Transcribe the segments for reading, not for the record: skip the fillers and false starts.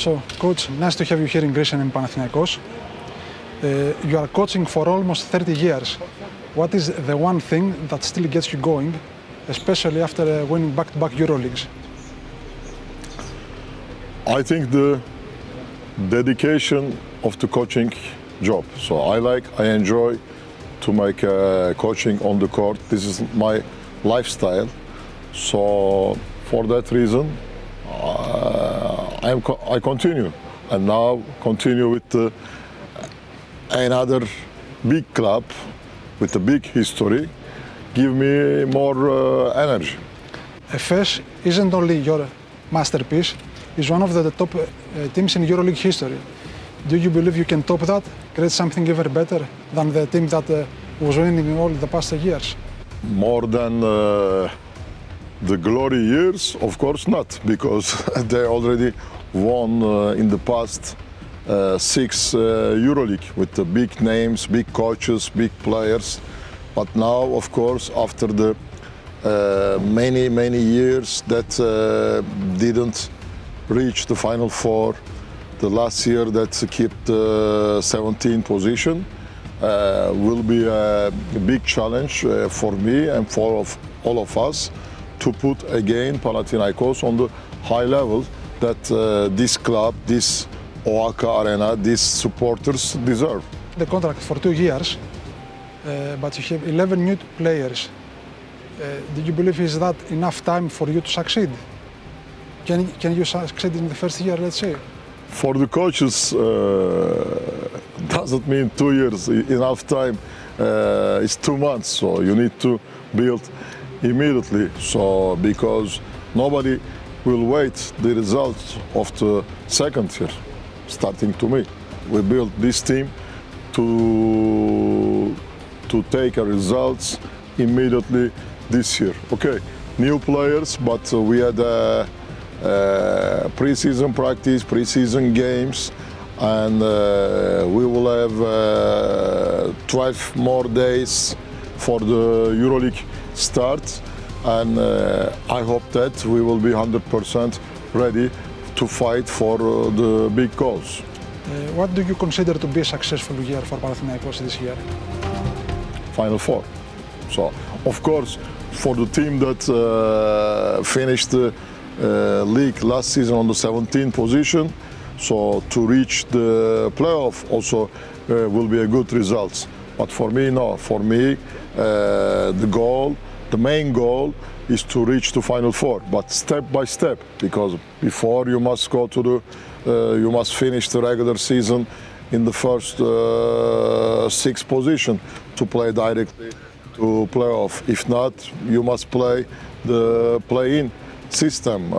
So, Coach, nice to have you here in Greece and in Panathinaikos. You are coaching for almost 30 years. What is the one thing that still gets you going, especially after winning back-to-back EuroLeagues? I think the dedication of the coaching job. So I enjoy to make coaching on the court. This is my lifestyle. So for that reason, I continue, and now continue with another big club with a big history. Give me more energy. Efes isn't only your masterpiece; it's one of the top teams in EuroLeague history. Do you believe you can top that, create something even better than the team that was winning all the past years? More than the glory years, of course not, because they already won in the past 6 EuroLeague with the big names, big coaches, big players. But now, of course, after the many years that didn't reach the Final Four, the last year that kept the 17th position will be a big challenge for me and for all of us to put again Panathinaikos on the high level that this club, this OAKA Arena, these supporters deserve. The contract for 2 years, but you have 11 new players. Do you believe is that enough time for you to succeed? Can you succeed in the first year, let's say? For the coaches, doesn't mean 2 years. Enough time is 2 months, so you need to build immediately. So because nobody will wait the results of the second year, starting to me. We built this team to take results immediately this year. Okay, new players, but we had pre-season practice, pre-season games, and we will have 12 more days for the EuroLeague start, and I hope that we will be 100% ready to fight for the big goals. What do you consider to be a successful year for Panathinaikos this year? Final Four. So, of course, for the team that finished the league last season on the 17th position, so to reach the playoff also will be a good result. But for me, no. For me, the main goal is to reach the Final Four, but step by step, because before you must go to the, you must finish the regular season in the first 6 position to play directly to playoff. If not, you must play the play-in system.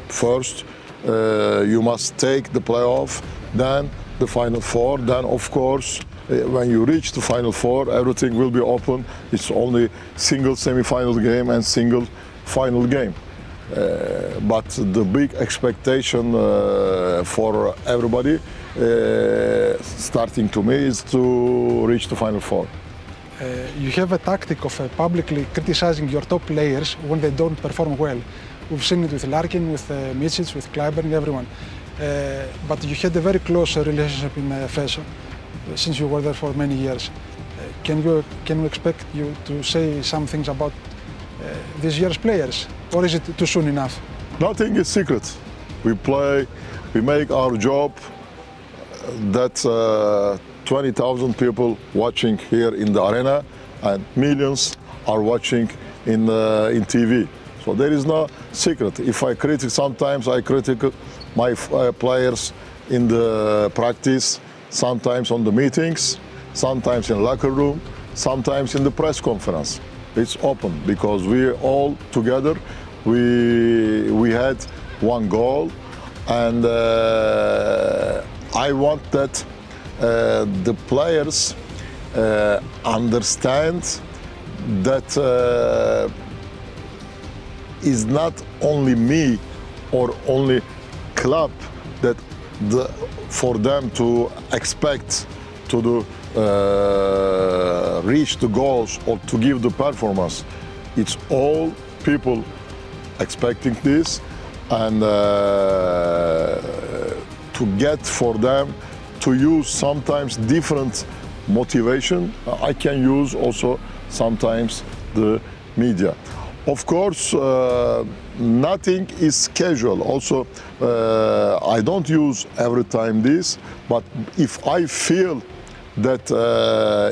First, you must take the playoff, then the Final Four, then of course, when you reach the Final Four, everything will be open. It's only single semi-final game and single final game. But the big expectation for everybody, starting to me, is to reach the Final Four. You have a tactic of publicly criticizing your top players when they don't perform well. We've seen it with Larkin, with Micic, with Clyburn, everyone. But you had a very close relationship in Efes since you were there for many years. Can we expect you to say some things about this year's players, or is it too soon enough? Nothing is secret. We play, we make our job. That 20,000 people watching here in the arena, and millions are watching in TV. So there is no secret. If I critic, sometimes I critic my players in the practice, sometimes on the meetings, sometimes in locker room, sometimes in the press conference. It's open because we all together, we had one goal, and I want that the players understand that is not only me or only club that for them to expect to reach the goals or to give the performance. It's all people expecting this, and to get for them to use sometimes different motivation. I can use also sometimes the media. Of course, nothing is casual. Also, I don't use every time this, but if I feel that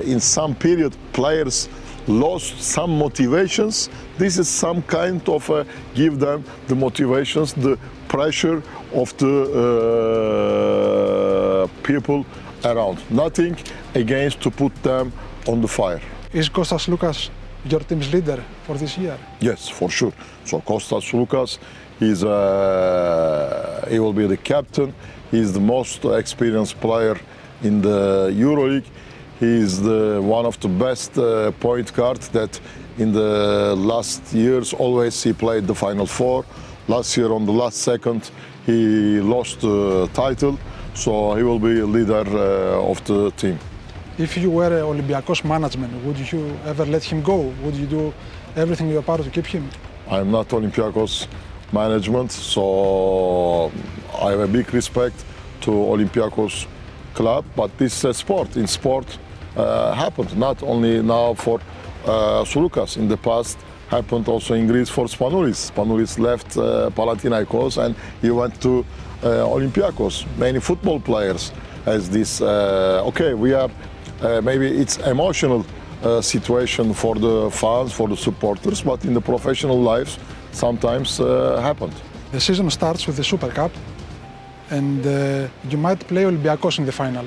in some period players lost some motivations, this is some kind of give them the motivations, the pressure of the people around. Nothing against to put them on the fire. Is Kostas Loukas your team's leader for this year? Yes, for sure. So Kostas Loukas is he will be the captain. He's the most experienced player in the EuroLeague. He is one of the best point guards that in the last years always he played the Final Four. Last year on the last second he lost the title, so he will be a leader of the team. If you were Olympiacos management, would you ever let him go? Would you do everything in your power to keep him? I'm not Olympiacos management, so I have a big respect to Olympiacos club, but this is a sport. In sport happened, not only now for Loukas. In the past happened also in Greece for Spanoulis. Spanoulis left Panathinaikos and he went to Olympiacos. Many football players has this, okay, we are, maybe it's emotional situation for the fans, for the supporters, but in the professional lives sometimes happened. The season starts with the Super Cup and you might play Olympiacos in the final.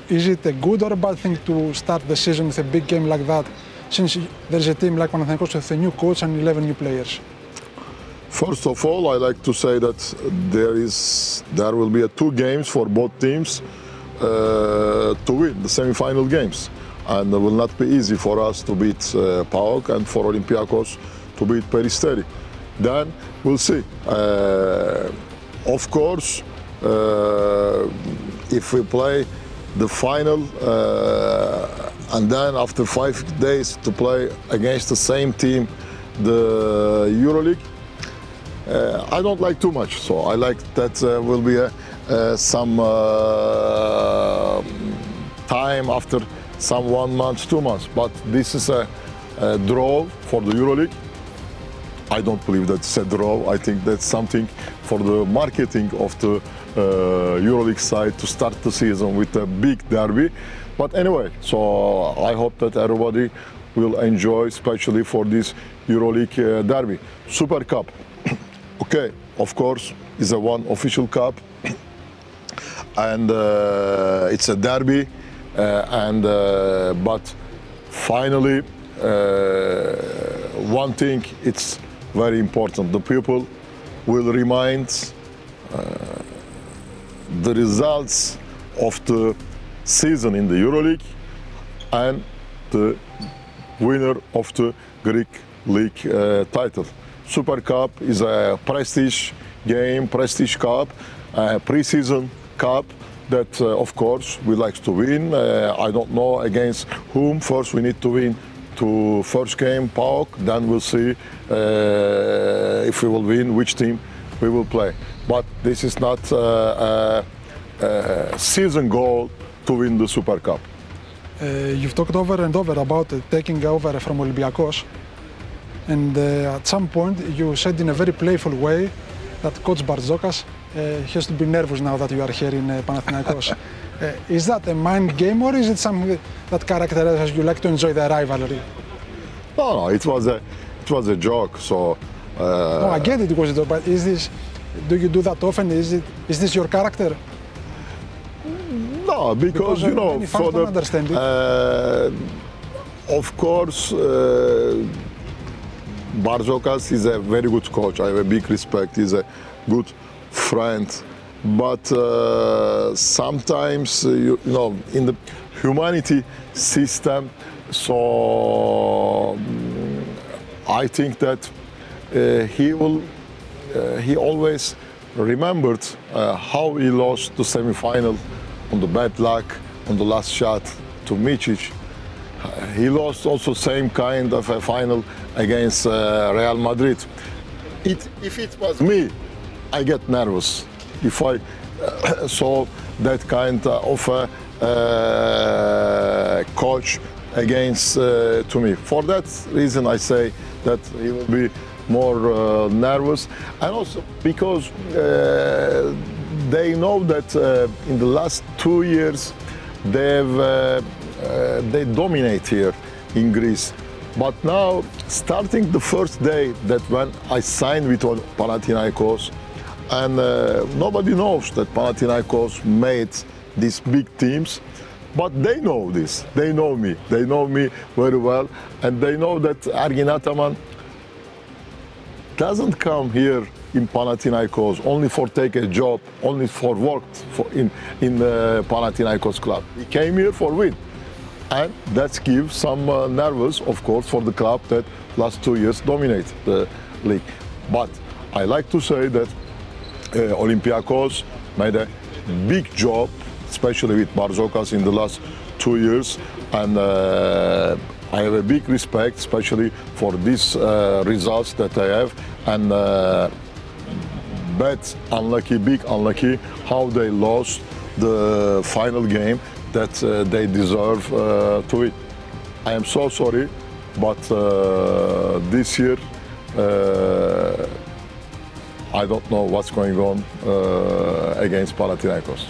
Is it a good or a bad thing to start the season with a big game like that, since there's a team like Panathinaikos with a new coach and 11 new players? First of all, I like to say that there will be 2 games for both teams to win the semi-final games, and it will not be easy for us to beat PAOK and for Olympiacos to beat Peristeri. Then we'll see. Of course, if we play the final and then after 5 days to play against the same team, the EuroLeague, I don't like too much. So I like that will be some time after some 1 month, 2 months. But this is a draw for the EuroLeague. I don't believe that's a draw. I think that's something for the marketing of the EuroLeague side to start the season with a big derby. But anyway, so I hope that everybody will enjoy, especially for this EuroLeague derby. Super Cup, okay, of course, is one official cup, and it's a derby, but finally, one thing it's very important: the people will remind the results of the season in the EuroLeague and the winner of the Greek League title. Super Cup is a prestige game, prestige cup, pre-season cup that of course we like to win. I don't know against whom. First we need to win to first game PAOK, then we'll see if we will win, which team we will play. But this is not a season goal to win the Super Cup. You've talked over and over about taking over from Olympiacos, and at some point you said in a very playful way that Coach Barzokas has to be nervous now that you are here in Panathinaikos. Is that a mind game or is it something that characterizes you like to enjoy the rivalry? No, it was a joke. So no, I get it was a joke, but do you do that often? Is this your character? No, because you know, for the understand it. Of course, Barzokas is a very good coach. I have a big respect. He's a good friend, but sometimes you know, in the humanity system, so I think that he always remembered how he lost the semi-final on the bad luck on the last shot to Micic. He lost also same kind of a final against Real Madrid. If it was me, I get nervous. If I saw that kind of coach against to me. For that reason, I say that he will be more nervous, and also because they know that in the last 2 years they dominate here in Greece. But now, starting the first day that when I signed with Panathinaikos, and nobody knows that Panathinaikos made these big teams, but they know this. They know me very well, and they know that Ergin Ataman doesn't come here in Panathinaikos only for take a job, only for work in Panathinaikos club. He came here for win, and that gives some nervous, of course, for the club that last 2 years dominate the league. But I like to say that Olympiacos made a big job, especially with Barzokas in the last 2 years, and I have a big respect, especially for these results that I have, and bad, unlucky, big unlucky, how they lost the final game that they deserve to win. I am so sorry, but this year I don't know what's going on against Panathinaikos.